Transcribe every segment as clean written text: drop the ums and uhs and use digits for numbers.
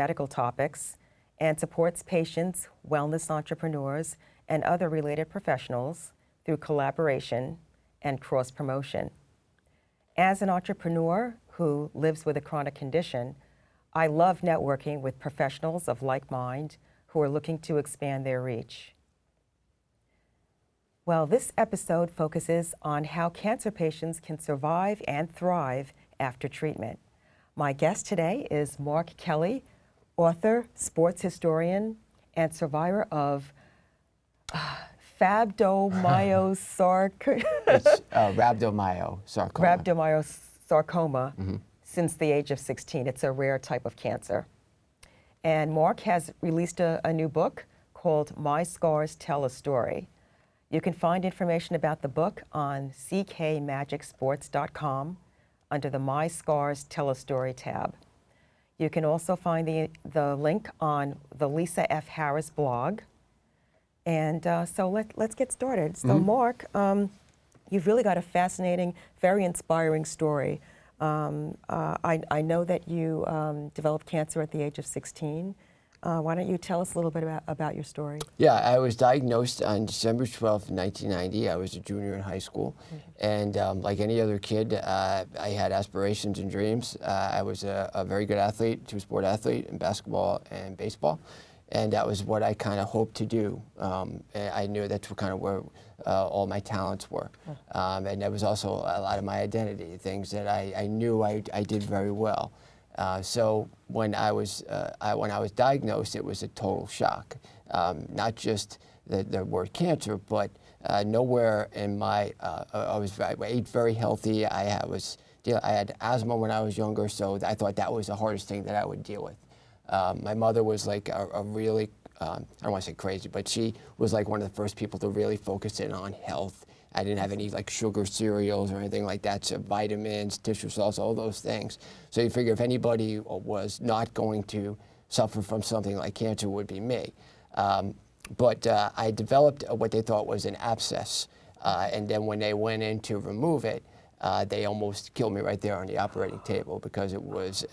medical topics and supports patients, wellness entrepreneurs, and other related professionals through collaboration and cross-promotion. As an entrepreneur who lives with a chronic condition, I love networking with professionals of like mind who are looking to expand their reach. Well, this episode focuses on how cancer patients can survive and thrive after treatment. My guest today is Mark Kelly, author, sports historian, and survivor of Rhabdomyosarcoma. It's Rhabdomyosarcoma. Rhabdomyosarcoma since the age of 16. It's a rare type of cancer. And Mark has released a new book called My Scars Tell a Story. You can find information about the book on ckmagicsports.com under the My Scars Tell a Story tab. You can also find the link on the Lisa F. Harris blog. And so let's get started. So Mark, you've really got a fascinating, very inspiring story. I know that you developed cancer at the age of 16. Why don't you tell us a little bit about your story? Yeah, I was diagnosed on December 12th, 1990. I was a junior in high school. And like any other kid, I had aspirations and dreams. I was a very good athlete, two-sport athlete in basketball and baseball. And that was what I kind of hoped to do. And I knew that's kind of where all my talents were. And that was also a lot of my identity, things that I knew I did very well. So when I was diagnosed, it was a total shock. Not just the word cancer, but nowhere in my, I ate very healthy. I had asthma when I was younger, so I thought that was the hardest thing that I would deal with. My mother was like a really, I don't want to say crazy, but she was like one of the first people to really focus in on health. I didn't have any like sugar cereals or anything like that, so vitamins, tissue salts, all those things. So you figure if anybody was not going to suffer from something like cancer, it would be me. But I developed what they thought was an abscess. And then when they went in to remove it, they almost killed me right there on the operating table because it was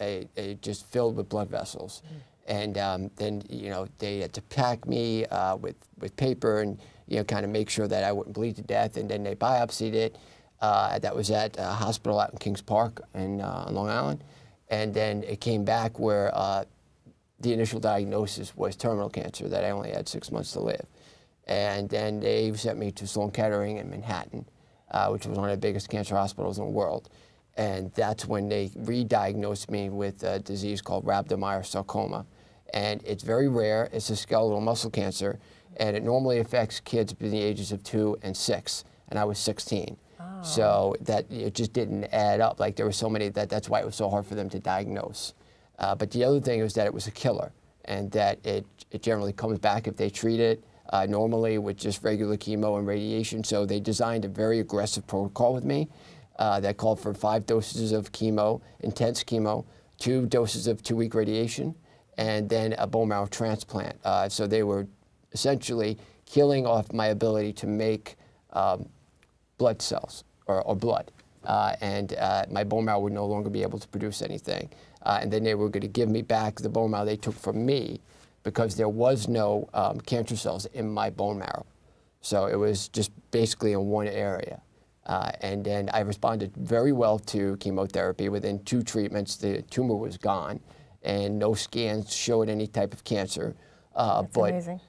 just filled with blood vessels. And then, you know, they had to pack me with paper and, you know, kind of make sure that I wouldn't bleed to death. And then they biopsied it. That was at a hospital out in Kings Park in Long Island. And then it came back where the initial diagnosis was terminal cancer, that I only had 6 months to live. And then they sent me to Sloan Kettering in Manhattan, which was one of the biggest cancer hospitals in the world. And that's when they re-diagnosed me with a disease called Rhabdomyosarcoma. And it's very rare. It's a skeletal muscle cancer, and it normally affects kids between the ages of 2 and 6, and I was 16. Oh. So that it just didn't add up. Like there were so many that's why it was so hard for them to diagnose. But the other thing was that it was a killer, and that it generally comes back if they treat it normally with just regular chemo and radiation. So they designed a very aggressive protocol with me that called for 5 doses of chemo, intense chemo, 2 doses of 2-week radiation, and then a bone marrow transplant. So they were essentially killing off my ability to make blood cells or blood. And my bone marrow would no longer be able to produce anything. And then they were going to give me back the bone marrow they took from me because there was no cancer cells in my bone marrow. So it was just basically in one area. And then I responded very well to chemotherapy. Within 2 treatments, the tumor was gone, and no scans showed any type of cancer. That's but amazing.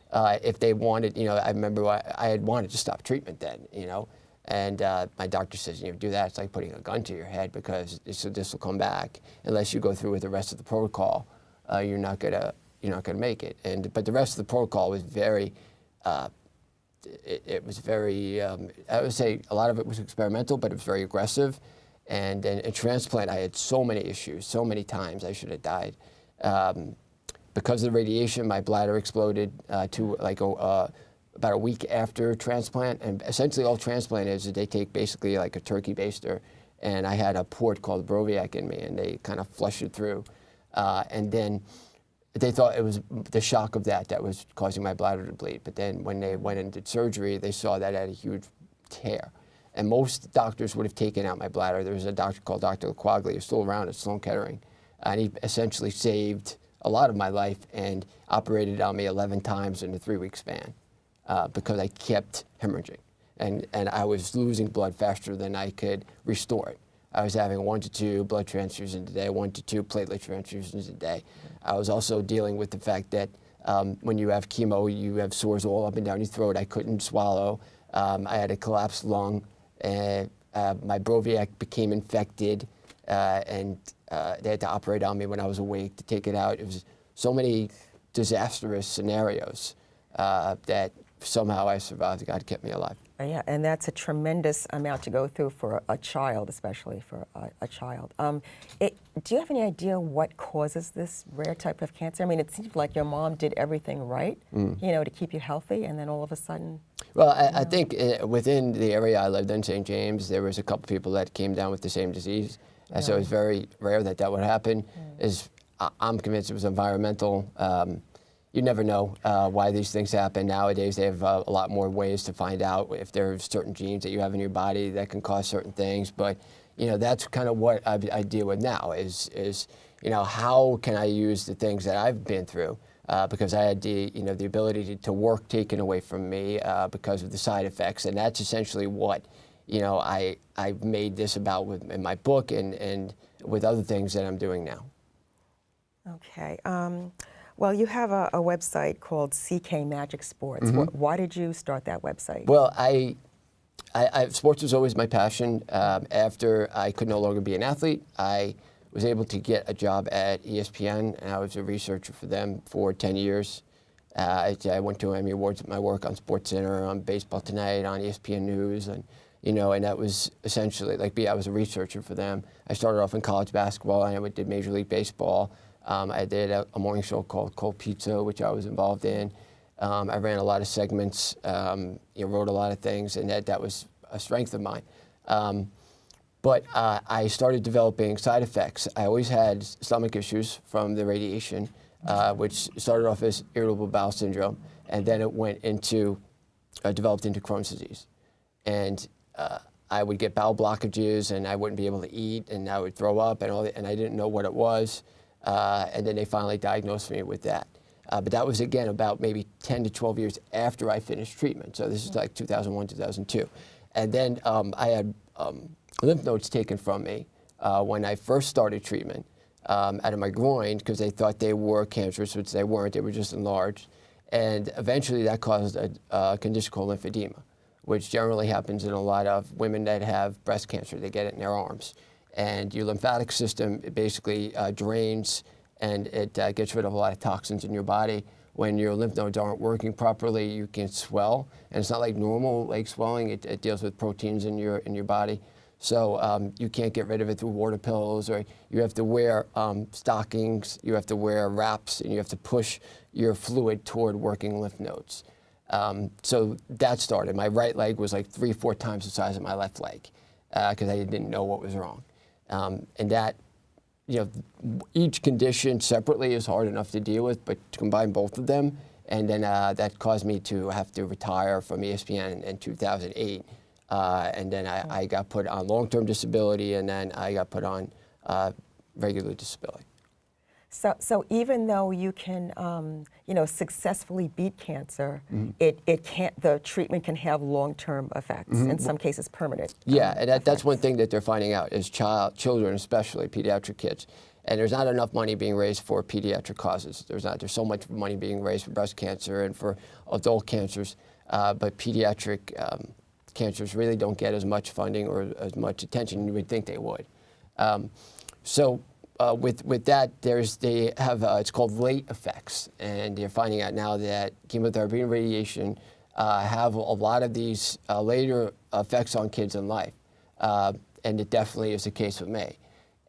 If they wanted, you know, I remember I had wanted to stop treatment then, you know, and my doctor says, you know, do that, it's like putting a gun to your head because this will come back unless you go through with the rest of the protocol. You're not gonna make it. But the rest of the protocol was very. It was very, I would say a lot of it was experimental, but it was very aggressive. And then in transplant, I had so many issues, so many times I should have died. Because of the radiation, my bladder exploded to like about a week after transplant. And essentially all transplant is they take basically like a turkey baster, and I had a port called Broviac in me, and they kind of flush it through. And then they thought it was the shock of that was causing my bladder to bleed. But then when they went and did surgery, they saw that I had a huge tear. And most doctors would have taken out my bladder. There was a doctor called Dr. LaQuaglia, who's still around at Sloan Kettering. And he essentially saved a lot of my life and operated on me 11 times in a 3-week span because I kept hemorrhaging. And I was losing blood faster than I could restore it. I was having 1 to 2 blood transfusions a day, 1 to 2 platelet transfusions a day. I was also dealing with the fact that when you have chemo, you have sores all up and down your throat. I couldn't swallow. I had a collapsed lung. My Broviac became infected, and they had to operate on me when I was awake to take it out. It was so many disastrous scenarios that somehow I survived. God kept me alive. Yeah, and that's a tremendous amount to go through for a child, especially for a child. Do you have any idea what causes this rare type of cancer? I mean, it seems like your mom did everything right, you know, to keep you healthy, and then all of a sudden. Well, I think within the area I lived in, St. James, there was a couple people that came down with the same disease. And so it was very rare that that would happen. I'm convinced it was environmental. You never know why these things happen. Nowadays, they have a lot more ways to find out if there are certain genes that you have in your body that can cause certain things. But, you know, that's kind of what I deal with now is, you know, how can I use the things that I've been through? Because I had the, you know, the ability to work taken away from me because of the side effects. And that's essentially what, you know, I made this about in my book and with other things that I'm doing now. Okay. Well, you have a website called CK Magic Sports. Why did you start that website? Well, sports was always my passion. After I could no longer be an athlete, I was able to get a job at ESPN, and I was a researcher for them for 10 years. I went to Emmy Awards with my work on SportsCenter, on Baseball Tonight, on ESPN News, and you know, and that was essentially like I was a researcher for them. I started off in college basketball, and I did Major League Baseball. I did a morning show called Cold Pizza, which I was involved in. I ran a lot of segments, you know, wrote a lot of things, and that was a strength of mine. But I started developing side effects. I always had stomach issues from the radiation, which started off as irritable bowel syndrome, and then it went into, developed into Crohn's disease. And I would get bowel blockages, and I wouldn't be able to eat, and I would throw up, and and I didn't know what it was. And then they finally diagnosed me with that. But that was, again, about maybe 10 to 12 years after I finished treatment. So this is like 2001, 2002. And then I had lymph nodes taken from me when I first started treatment out of my groin because they thought they were cancerous, which they weren't. They were just enlarged. And eventually that caused a condition called lymphedema, which generally happens in a lot of women that have breast cancer. They get it in their arms. And your lymphatic system basically drains, and it gets rid of a lot of toxins in your body. When your lymph nodes aren't working properly, you can swell, and it's not like normal leg swelling. It deals with proteins in your body. So you can't get rid of it through water pills, or you have to wear stockings, you have to wear wraps, and you have to push your fluid toward working lymph nodes. So that started. My right leg was like 3-4 times the size of my left leg because I didn't know what was wrong. And that, you know, each condition separately is hard enough to deal with, but to combine both of them, and then that caused me to have to retire from ESPN in 2008. And then I got put on long-term disability, and then I got put on regular disability. So even though you can, you know, successfully beat cancer, it can't. The treatment can have long-term effects. In some cases, permanent. Yeah, and that's one thing that they're finding out is children, especially pediatric kids, and there's not enough money being raised for pediatric causes. There's so much money being raised for breast cancer and for adult cancers, but pediatric cancers really don't get as much funding or as much attention you would think they would. With that, they have it's called late effects, and they're finding out now that chemotherapy and radiation have a lot of these later effects on kids in life, and it definitely is the case with me.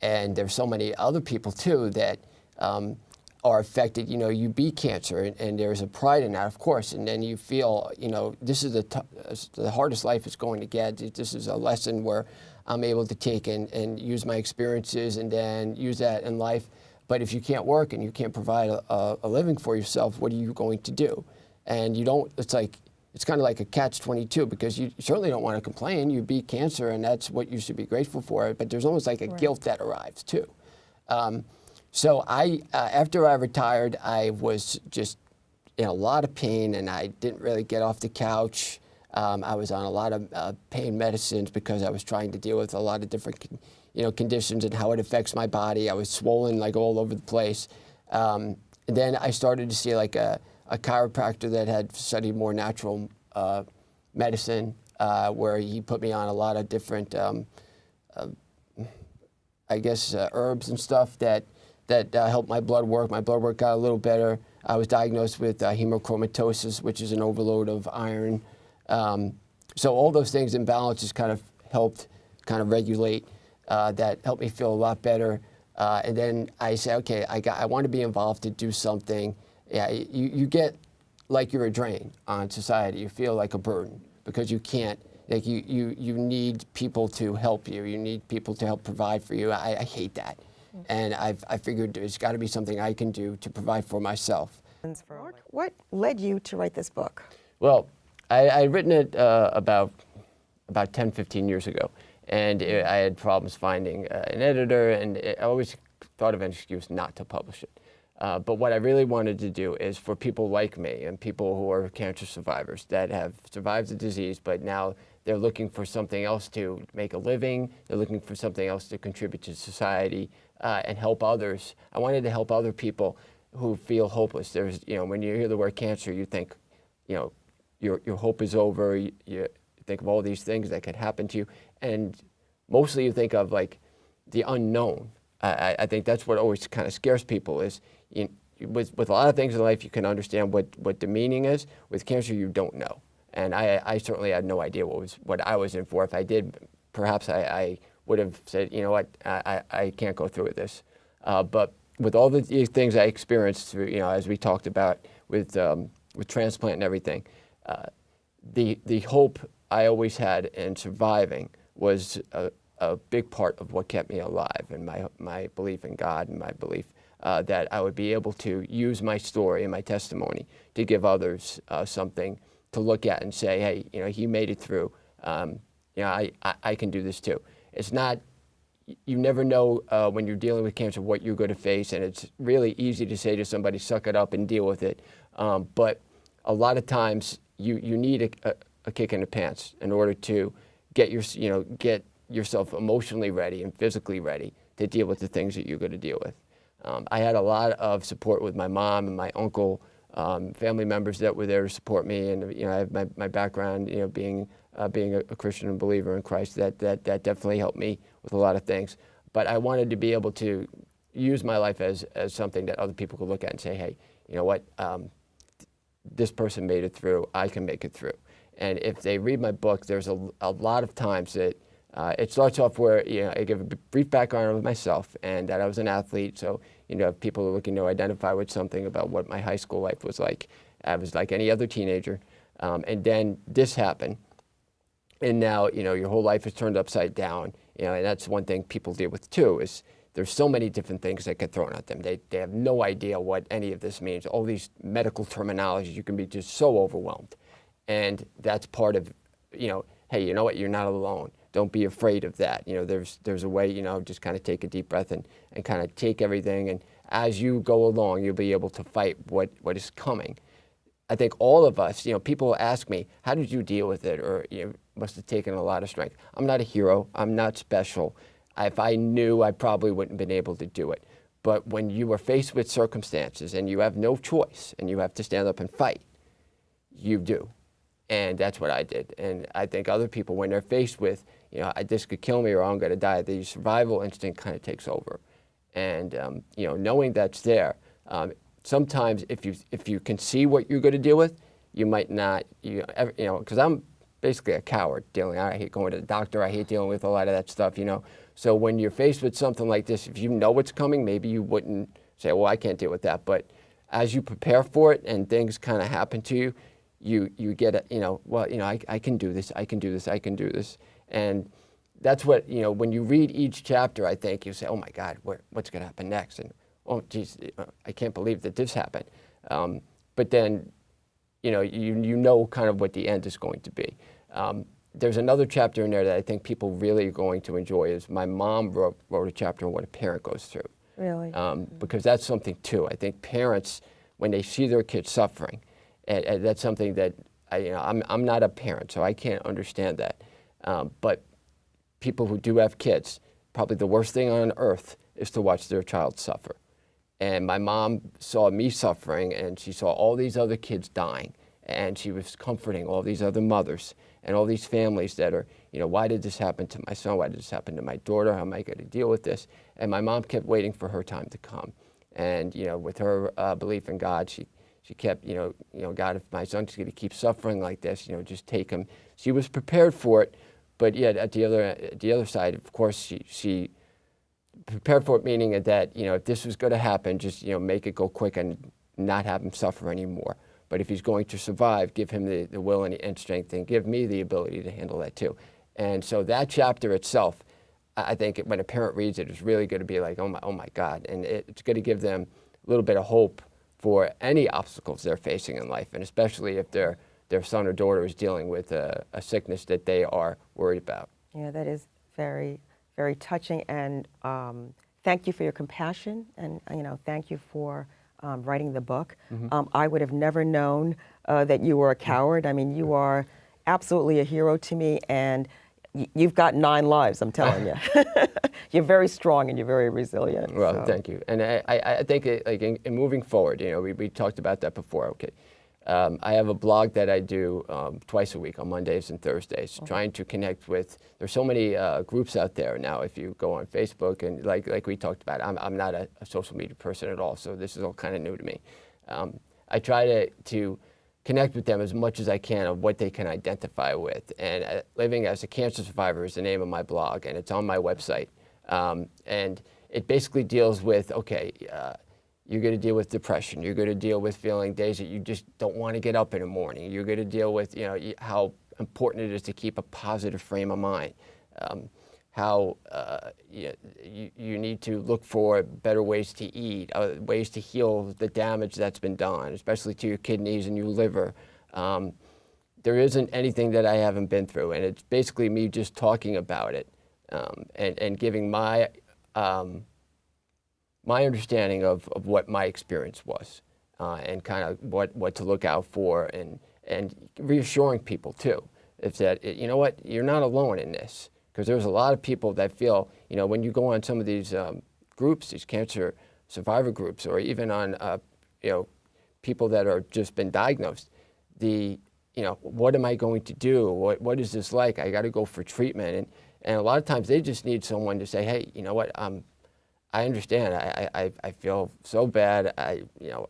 And there's so many other people too that are affected. You know, you beat cancer, and there's a pride in that, of course, and then you feel, you know, this is the hardest life it's going to get. This is a lesson where I'm able to take and use my experiences and then use that in life. But if you can't work and you can't provide a living for yourself, what are you going to do? And you don't, it's kind of like a catch-22 because you certainly don't want to complain. You beat cancer and that's what you should be grateful for, but there's almost like a guilt that arrives too. So after I retired, I was just in a lot of pain, and I didn't really get off the couch. I was on a lot of pain medicines because I was trying to deal with a lot of different, conditions and how it affects my body. I was swollen like all over the place. And then I started to see like a chiropractor that had studied more natural medicine, where he put me on a lot of different, herbs and stuff that helped my blood work. My blood work got a little better. I was diagnosed with hemochromatosis, which is an overload of iron. So all those things in balance just kind of helped kind of regulate. That helped me feel a lot better. And then I said, okay, I want to be involved to do something. Yeah, you get like you're a drain on society. You feel like a burden because you can't. Like you need people to help you. You need people to help provide for you. I hate that. And I figured there's got to be something I can do to provide for myself. Mark, what led you to write this book? Well, I'd written it about 10, 15 years ago. And I had problems finding an editor, and I always thought of an excuse not to publish it. But what I really wanted to do is for people like me and people who are cancer survivors that have survived the disease, but now they're looking for something else to make a living, they're looking for something else to contribute to society and help others. I wanted to help other people who feel hopeless. There's, when you hear the word cancer, you think, your hope is over. You think of all these things that could happen to you, and mostly you think of like the unknown. I think that's what always kind of scares people is with a lot of things in life you can understand what the meaning is. With cancer you don't know, and I certainly had no idea what I was in for. If I did, perhaps I would have said, you know what, I can't go through with this. But with all these things I experienced through, as we talked about with transplant and everything, the hope I always had in surviving was a big part of what kept me alive, and my belief in God and my belief that I would be able to use my story and my testimony to give others something to look at and say, hey, he made it through. I can do this too. It's not, you never know when you're dealing with cancer what you're going to face, and it's really easy to say to somebody, suck it up and deal with it. But a lot of times you need a kick in the pants in order to get yourself emotionally ready and physically ready to deal with the things that you're going to deal with. I had a lot of support with my mom and my uncle, family members that were there to support me, and I have my background, being a Christian and believer in Christ. That definitely helped me with a lot of things. But I wanted to be able to use my life as something that other people could look at and say, hey, you know what, this person made it through. I can make it through. And if they read my book, there's a lot of times that it starts off where I give a brief background of myself and that I was an athlete. So if people are looking to identify with something about what my high school life was like, I was like any other teenager. And then this happened, and now your whole life is turned upside down. And that's one thing people deal with too. Is there's so many different things that get thrown at them. They have no idea what any of this means. All these medical terminologies, you can be just so overwhelmed. And that's part of, hey, you know what, you're not alone. Don't be afraid of that. There's a way, just kind of take a deep breath and kind of take everything. And as you go along, you'll be able to fight what is coming. I think all of us, people ask me, how did you deal with it? Or must have taken a lot of strength. I'm not a hero. I'm not special. If I knew, I probably wouldn't have been able to do it. But when you are faced with circumstances and you have no choice and you have to stand up and fight, you do. And that's what I did. And I think other people, when they're faced with, this could kill me or I'm going to die, the survival instinct kind of takes over. And, knowing that's there, sometimes if you can see what you're going to deal with, you might not, because I'm basically a coward I hate going to the doctor. I hate dealing with a lot of that stuff, So when you're faced with something like this, if you know what's coming, maybe you wouldn't say, well, I can't deal with that. But as you prepare for it and things kind of happen to you, you get I can do this, I can do this, I can do this. And that's what, when you read each chapter, I think you say, oh my God, what's going to happen next? And, oh geez, I can't believe that this happened. But then, you know kind of what the end is going to be. There's another chapter in there that I think people really are going to enjoy is my mom wrote a chapter on what a parent goes through. Really? Because that's something too. I think parents, when they see their kids suffering, and that's something that I'm not a parent, so I can't understand that. But people who do have kids, probably the worst thing on earth is to watch their child suffer. And my mom saw me suffering, and she saw all these other kids dying, and she was comforting all these other mothers and all these families that are, why did this happen to my son? Why did this happen to my daughter? How am I going to deal with this? And my mom kept waiting for her time to come. And, with her belief in God, she kept, God, if my son's going to keep suffering like this, just take him. She was prepared for it, but yet at the other side, of course, she prepared for it, meaning that, if this was going to happen, just, make it go quick and not have him suffer anymore. But if he's going to survive, give him the will and strength, and give me the ability to handle that too. And so that chapter itself, I think when a parent reads it, it's really going to be like, oh my God. And it's going to give them a little bit of hope for any obstacles they're facing in life, and especially if their son or daughter is dealing with a sickness that they are worried about. Yeah, that is very, very touching, and thank you for your compassion, and thank you for writing the book. I would have never known that you were a coward. I mean, you are absolutely a hero to me, and you've got 9 lives, I'm telling you. You're very strong and you're very resilient. Well, so. Thank you. And I think in moving forward, we talked about that before. Okay. I have a blog that I do twice a week on Mondays and Thursdays, trying to connect with. There's so many groups out there now. If you go on Facebook, and like we talked about, I'm not a social media person at all, so this is all kind of new to me. I try to connect with them as much as I can of what they can identify with. And Living as a Cancer Survivor is the name of my blog, and it's on my website. And it basically deals with, okay, you're going to deal with depression. You're going to deal with feeling days that you just don't want to get up in the morning. You're going to deal with, how important it is to keep a positive frame of mind. How you need to look for better ways to eat, ways to heal the damage that's been done, especially to your kidneys and your liver. There isn't anything that I haven't been through, and it's basically me just talking about it and giving my understanding of what my experience was, and kind of what to look out for, and reassuring people too. It's that, you know what, you're not alone in this. Because there's a lot of people that feel, when you go on some of these groups, these cancer survivor groups, or even on, people that are just been diagnosed, what am I going to do? What is this like? I got to go for treatment. And a lot of times they just need someone to say, hey, you know what, I understand. I feel so bad.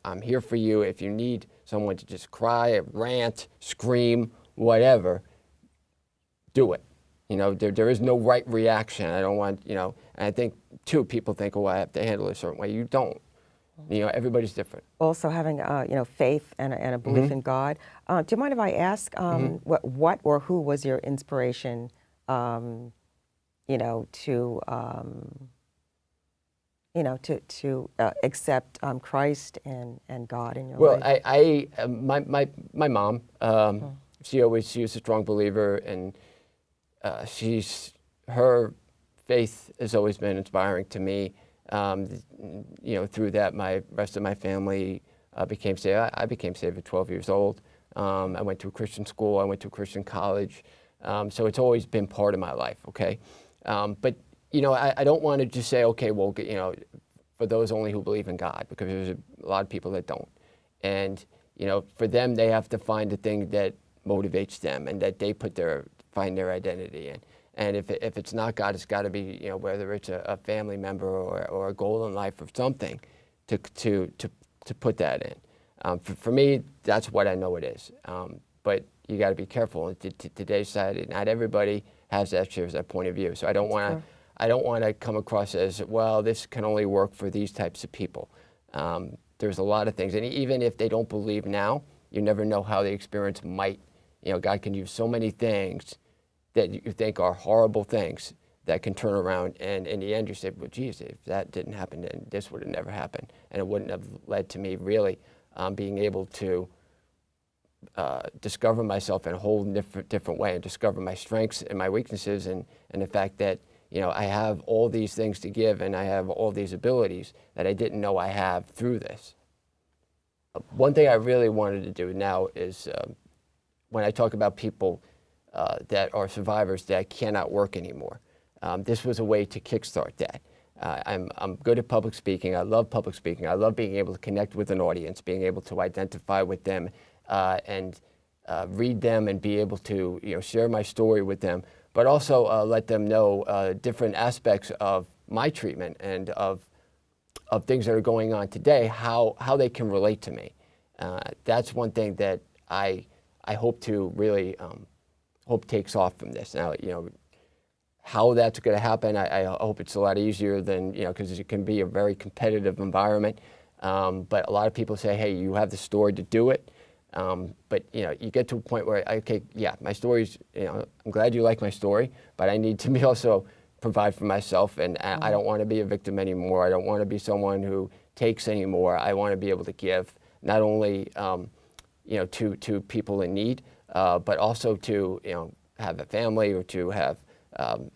I'm here for you. If you need someone to just cry, rant, scream, whatever, do it. There is no right reaction. I don't want, and I think, too, people think, oh, I have to handle it a certain way. You don't. Everybody's different. Also having, faith and a belief in God. Do you mind if I ask what or who was your inspiration, to accept Christ and God in your life? Well, my mom, she was a strong believer, and her faith has always been inspiring to me. Through that, rest of my family became saved. I became saved at 12 years old. I went to a Christian school. I went to a Christian college. So it's always been part of my life, okay? But, I don't want to just say, okay, well, for those only who believe in God, because there's a lot of people that don't. And, for them, they have to find the thing that motivates them and that they find their identity in. And if it's not God, it's got to be, whether it's a family member or a goal in life or something to put that in. For me, that's what I know it is. But you got to be careful. Today's society, not everybody shares that point of view. So I don't want to come across as, well, this can only work for these types of people. There's a lot of things, and even if they don't believe now, you never know how the experience might. God can use so many things that you think are horrible things that can turn around, and in the end you say, well, geez, if that didn't happen, then this would have never happened, and it wouldn't have led to me really being able to discover myself in a whole different way, and discover my strengths and my weaknesses, and the fact that you know, I have all these things to give and I have all these abilities that I didn't know I have through this. One thing I really wanted to do now is when I talk about people that are survivors that cannot work anymore, this was a way to kickstart that. I'm good at public speaking. I love public speaking. I love being able to connect with an audience, being able to identify with them and read them and be able to, you know, share my story with them, but also let them know different aspects of my treatment and of things that are going on today, how they can relate to me. That's one thing that I hope to really hope takes off from this. Now, you know, how that's going to happen, I hope it's a lot easier than, you know, because it can be a very competitive environment. But a lot of people say, hey, you have the story to do it. But, you know, you get to a point where, okay, yeah, my story's, you know, I'm glad you like my story, but I need to be also provide for myself, and I don't want to be a victim anymore. I don't want to be someone who takes anymore. I want to be able to give not only, you know, to people in need, but also to, you know, have a family or to have,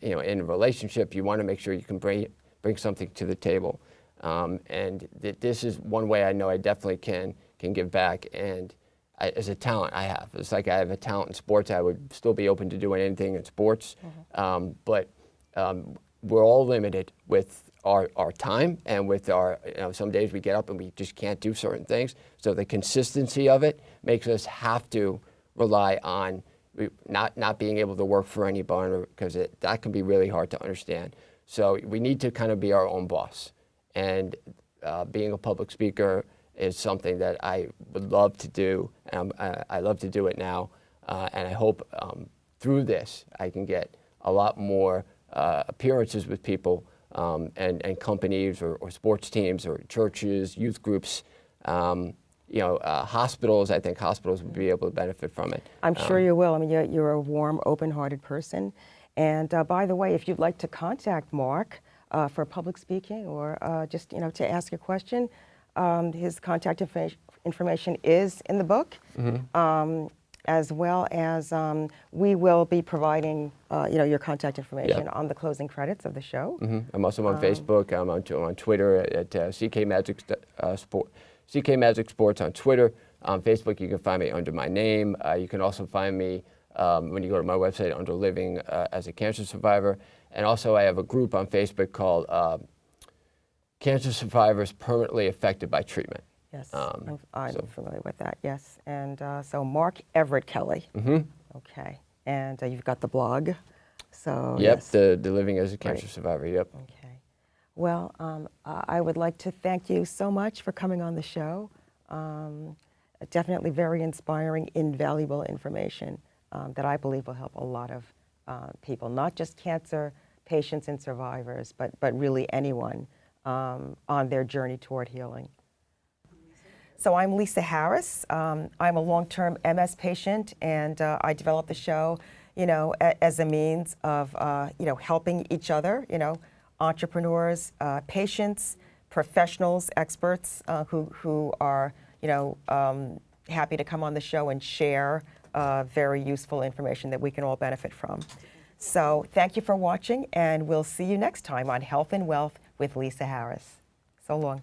you know, in a relationship. You want to make sure you can bring something to the table, and this is one way I know I definitely can give back. And as a talent I have, it's like I have a talent in sports. I would still be open to doing anything in sports, but we're all limited with our time and with our, you know, some days we get up and we just can't do certain things. So the consistency of it makes us have to rely on not being able to work for anyone, because that can be really hard to understand. So we need to kind of be our own boss. And being a public speaker is something that I would love to do, and I love to do it now. And I hope through this I can get a lot more appearances with people and companies or sports teams or churches, youth groups, you know, hospitals. I think hospitals would be able to benefit from it. I'm sure you will. I mean, you're a warm, open-hearted person. And by the way, if you'd like to contact Mark for public speaking or just, you know, to ask a question, his contact information is in the book. As well as we will be providing, you know, your contact information on the closing credits of the show. I'm also on Facebook. I'm on Twitter at CK Magic Sports on Twitter. On Facebook, you can find me under my name. You can also find me when you go to my website under Living as a Cancer Survivor. And also, I have a group on Facebook called Cancer Survivors Permanently Affected by Treatment. Yes, I'm familiar with that, yes. And so Mark Everett Kelly. Okay. And you've got the blog. So yep, yes. the Living as a Cancer Survivor, yep. Okay. Well, I would like to thank you so much for coming on the show. Definitely very inspiring, invaluable information that I believe will help a lot of people, not just cancer patients and survivors, but really anyone on their journey toward healing. So I'm Lisa Harris. I'm a long-term MS patient, and I developed the show, you know, as a means of, you know, helping each other, you know, entrepreneurs, patients, professionals, experts who are, you know, happy to come on the show and share very useful information that we can all benefit from. So thank you for watching, and we'll see you next time on Health and Wealth with Lisa Harris. So long.